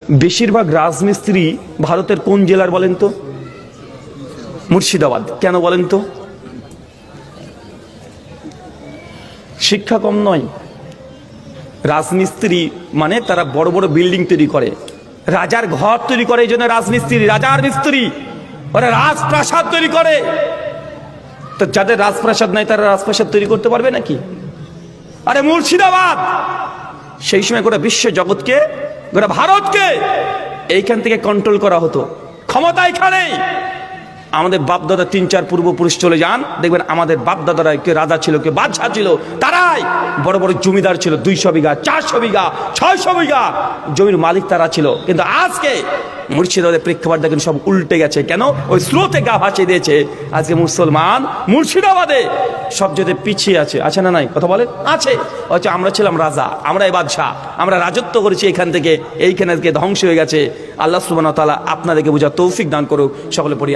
বেশিরভাগ রাজমিস্ত্রি ভারতের কোন জেলার বলেন তো? মুর্শিদাবাদ। কেন বলেন তো? শিক্ষা কম নয়। রাজমিস্ত্রি মানে তারা বড় বড় বিল্ডিং তৈরি করে, রাজার ঘর তৈরি করে, এই জন্য রাজমিস্ত্রি, রাজার মিস্ত্রি। ওরা রাজপ্রাসাদ তৈরি করে। তো যাদের রাজপ্রাসাদ নাই তারা রাজপ্রাসাদ তৈরি করতে পারবে নাকি? আরে মুর্শিদাবাদ সেই সময় গোটা বিশ্ব জগৎকে, গোটা ভারতকে এইখান থেকে কন্ট্রোল করা হতো। ক্ষমতা এখানেই। আমাদের বাপদাদা ৩-৪ পূর্বপুরুষ চলে যান, দেখবেন আমাদের বাপদাদারা কে রাজা ছিল, কে বাদশা ছিল, তারাই বড় বড় জমিদার ছিল। 200 বিঘা, 400 বিঘা, 600 বিঘা জমির মালিক তারা ছিল। কিন্তু আজকে মুর্শিদাবাদের প্রেক্ষাপট দেখেন সব উল্টে গেছে। কেন? ওই স্রোতে গা ভাসিয়ে দিয়েছে। আজকে মুসলমান মুর্শিদাবাদে সবচেয়ে পিছিয়ে আছে। আছে না নাই? কথা বলেন। আছে। হচ্ছে আমরা ছিলাম রাজা, আমরা এই বাদশা, আমরা রাজত্ব করেছি এখান থেকে, এইখানে আজকে ধ্বংস হয়ে গেছে। আল্লাহ সুবহানাহু ওয়া তাআলা আপনাদেরকে বোঝার তৌফিক দান করুক। সকলে পড়ি।